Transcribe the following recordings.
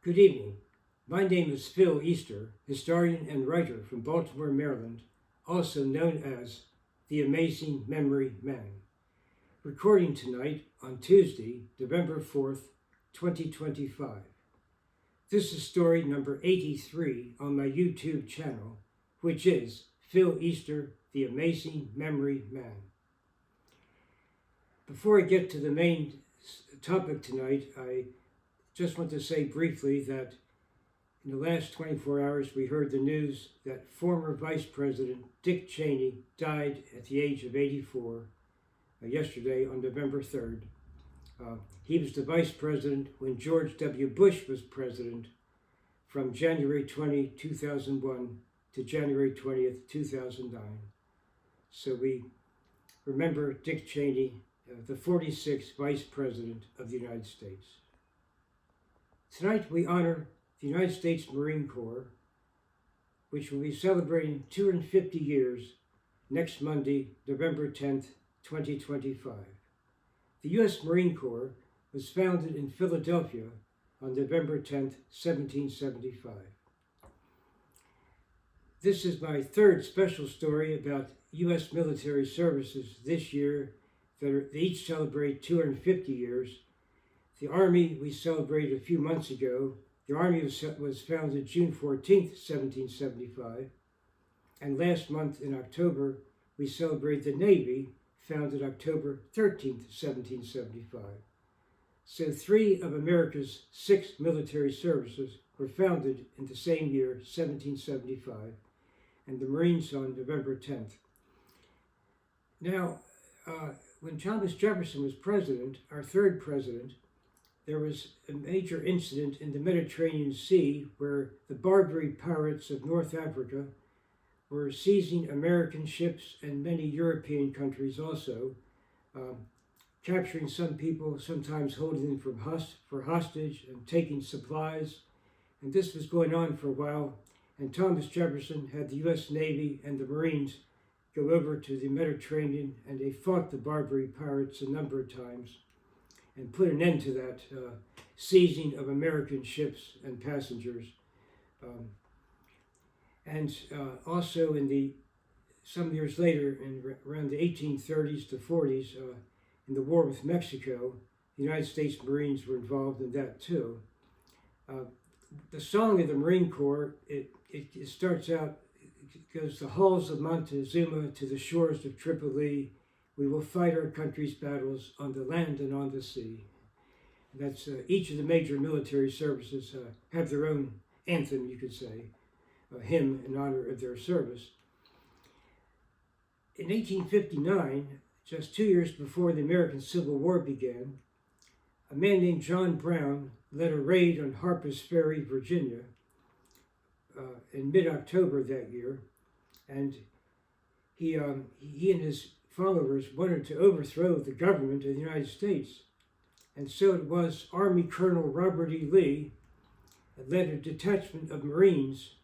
Good evening. My name is Phil Easter, historian and writer from Baltimore, Maryland, also known as the Amazing Memory Man. Recording tonight on Tuesday, November 4th, 2025. This is story number 83 on my YouTube channel, which is Phil Easter, the Amazing Memory Man. Before I get to the main topic tonight, I just want to say briefly that in the last 24 hours we heard the news that former Vice President Dick Cheney died at the age of 84 yesterday on November 3rd. He was the Vice President when George W. Bush was President from January 20, 2001 to January 20th, 2009. So we remember Dick Cheney, the 46th Vice President of the United States. Tonight we honor the United States Marine Corps, which will be celebrating 250 years next Monday, November 10th, 2025. The U.S. Marine Corps was founded in Philadelphia on November 10th, 1775. This is my third special story about U.S. military services this year that they each celebrate 250 years. The Army we celebrated a few months ago. The Army was founded June 14th, 1775. And last month in October, we celebrate the Navy, founded October 13th, 1775. So 3 of America's 6 military services were founded in the same year, 1775, and the Marines on November 10th. Now, when Thomas Jefferson was president, our third president, there was a major incident in the Mediterranean Sea where the Barbary pirates of North Africa were seizing American ships and many European countries also, capturing some people, sometimes holding them for hostage and taking supplies. And this was going on for a while, and Thomas Jefferson had the U.S. Navy and the Marines go over to the Mediterranean, and they fought the Barbary pirates a number of times and put an end to that seizing of American ships and passengers. Also some years later, around the 1830s to 40s, in the war with Mexico, the United States Marines were involved in that too. The song of the Marine Corps, it starts out, it goes, the halls of Montezuma to the shores of Tripoli, we will fight our country's battles on the land and on the sea. That's each of the major military services have their own anthem, you could say, a hymn in honor of their service. In 1859, just 2 years before the American Civil War began, a man named John Brown led a raid on Harper's Ferry, Virginia, in mid-October that year, and he and his followers wanted to overthrow the government of the United States. And so it was Army Colonel Robert E. Lee that led a detachment of Marines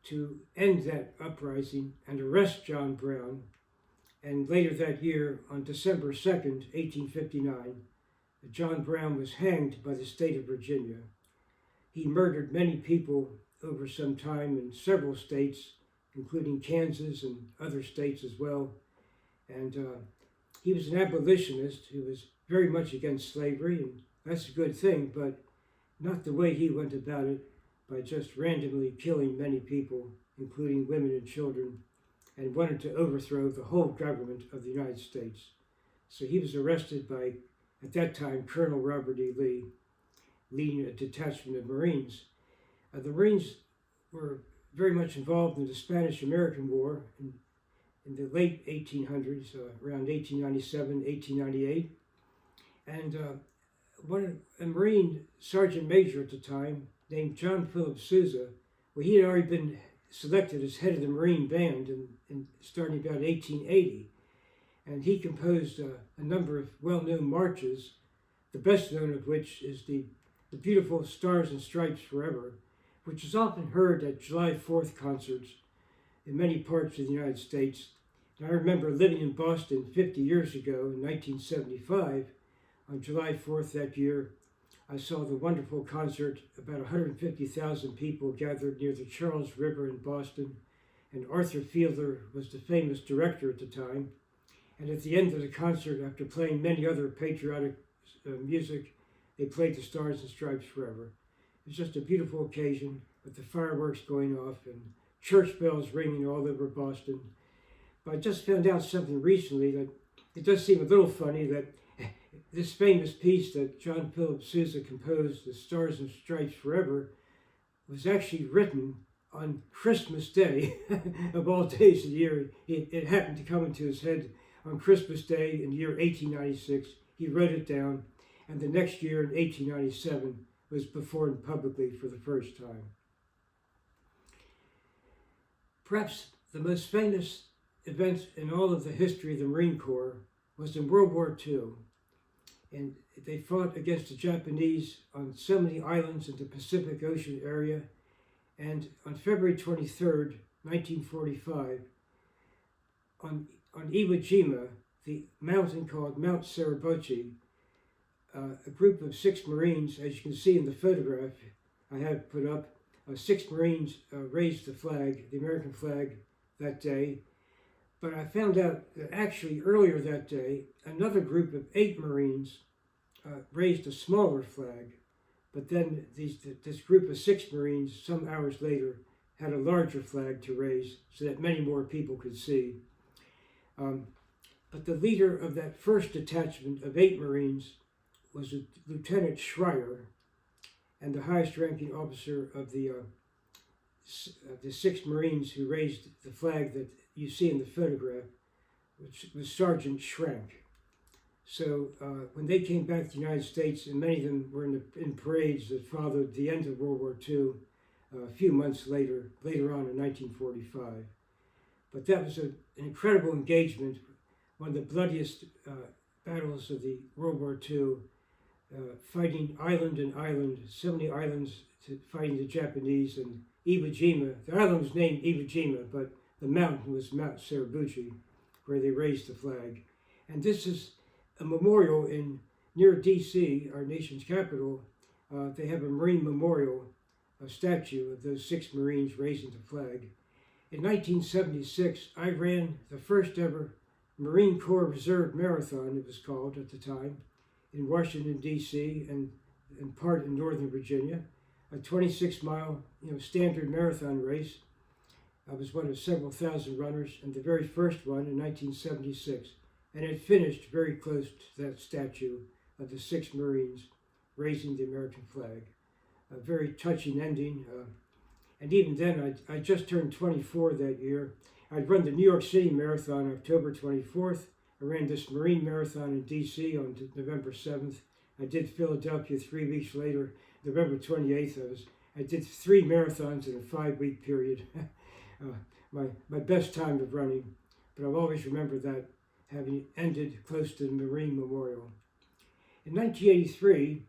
to end that uprising and arrest John Brown. And later that year, on December 2nd, 1859, John Brown was hanged by the state of Virginia. He murdered many people over some time in several states, including Kansas and other states as well. And he was an abolitionist who was very much against slavery, and that's a good thing, but not the way he went about it, by just randomly killing many people, including women and children, and wanted to overthrow the whole government of the United States. So he was arrested by, at that time, Colonel Robert E. Lee, leading a detachment of Marines. The Marines were very much involved in the Spanish-American War in the late 1800s, around 1897, 1898. And a Marine sergeant major at the time, named John Philip Sousa, well, he had already been selected as head of the Marine Band in starting about 1880. And he composed a number of well-known marches, the best known of which is the beautiful Stars and Stripes Forever, which is often heard at July 4th concerts in many parts of the United States. And I remember living in Boston 50 years ago, in 1975, on July 4th that year, I saw the wonderful concert. About 150,000 people gathered near the Charles River in Boston, and Arthur Fielder was the famous director at the time. And at the end of the concert, after playing many other patriotic music, they played the Stars and Stripes Forever. It was just a beautiful occasion with the fireworks going off and church bells ringing all over Boston. But I just found out something recently that it does seem a little funny that this famous piece that John Philip Sousa composed, The Stars and Stripes Forever, was actually written on Christmas Day, of all days of the year. It happened to come into his head on Christmas Day in the year 1896. He wrote it down, and the next year in 1897 was performed publicly for the first time. Perhaps the most famous event in all of the history of the Marine Corps was in World War II. And they fought against the Japanese on so many islands in the Pacific Ocean area. And on February 23rd, 1945, on Iwo Jima, the mountain called Mount Suribachi, a group of 6 Marines, as you can see in the photograph I have put up, 6 Marines raised the flag, the American flag, that day. But I found out that actually earlier that day, another group of 8 Marines raised a smaller flag. But then this group of 6 Marines, some hours later, had a larger flag to raise so that many more people could see. But the leader of that first detachment of 8 Marines was Lieutenant Schreier, and the highest ranking officer of the 6 Marines who raised the flag that you see in the photograph, which was Sergeant Schrank. So when they came back to the United States, and many of them were in parades that followed the end of World War II, a few months later on in 1945. But that was an incredible engagement, one of the bloodiest battles of the World War II, fighting island and island, so many islands fighting the Japanese, and Iwo Jima. The island was named Iwo Jima, but the mountain was Mount Suribachi, where they raised the flag. And this is a memorial near D.C., our nation's capital. They have a Marine memorial, a statue of those 6 Marines raising the flag. In 1976, I ran the first ever Marine Corps Reserve Marathon, it was called at the time, in Washington, D.C., and in part in Northern Virginia, a 26-mile standard marathon race. I was one of several thousand runners, and the very first one in 1976. And it finished very close to that statue of the 6 Marines raising the American flag. A very touching ending. And even then, I just turned 24 that year. I'd run the New York City Marathon October 24th. I ran this Marine Marathon in D.C. on November 7th. I did Philadelphia 3 weeks later, November 28th. I did 3 marathons in a 5-week period. My best time of running. But I'll always remember that, having ended close to the Marine Memorial. In 1983,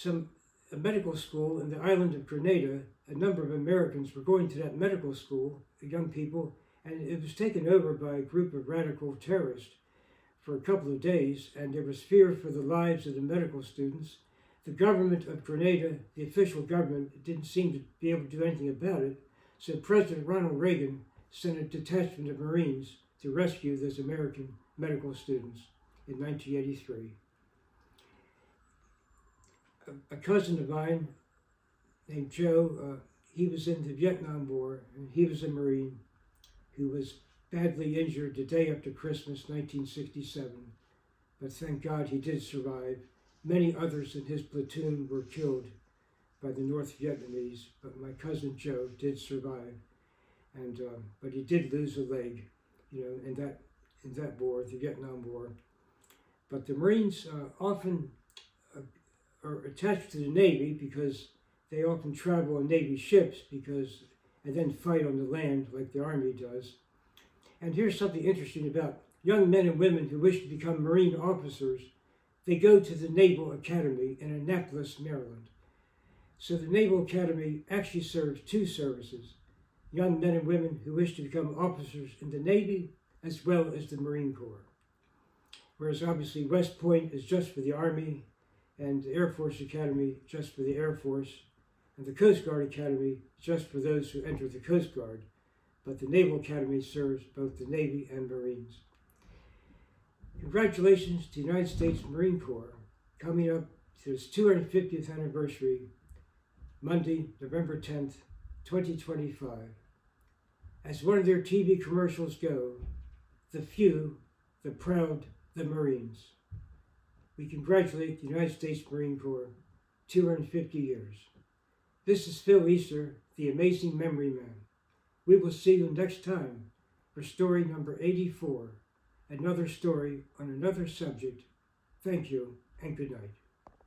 a medical school in the island of Grenada, a number of Americans were going to that medical school, young people, and it was taken over by a group of radical terrorists for a couple of days, and there was fear for the lives of the medical students. The government of Grenada, the official government, didn't seem to be able to do anything about it, so President Ronald Reagan sent a detachment of Marines to rescue those American medical students in 1983. A cousin of mine named Joe, he was in the Vietnam War, and he was a Marine who was badly injured the day after Christmas, 1967. But thank God he did survive. Many others in his platoon were killed by the North Vietnamese, but my cousin Joe did survive. And but he did lose a leg, in that war, the Vietnam War. But the Marines often are attached to the Navy because they often travel on Navy ships and then fight on the land like the Army does. And here's something interesting about young men and women who wish to become Marine officers. They go to the Naval Academy in Annapolis, Maryland. So the Naval Academy actually serves 2 services: young men and women who wish to become officers in the Navy, as well as the Marine Corps. Whereas obviously West Point is just for the Army, and the Air Force Academy just for the Air Force, and the Coast Guard Academy just for those who enter the Coast Guard, but the Naval Academy serves both the Navy and Marines. Congratulations to the United States Marine Corps, coming up to its 250th anniversary, Monday, November 10th, 2025. As one of their TV commercials go, the few, the proud, the Marines. We congratulate the United States Marine Corps, 250 years. This is Phil Easter, the Amazing Memory Man. We will see you next time for story number 84, another story on another subject. Thank you and good night.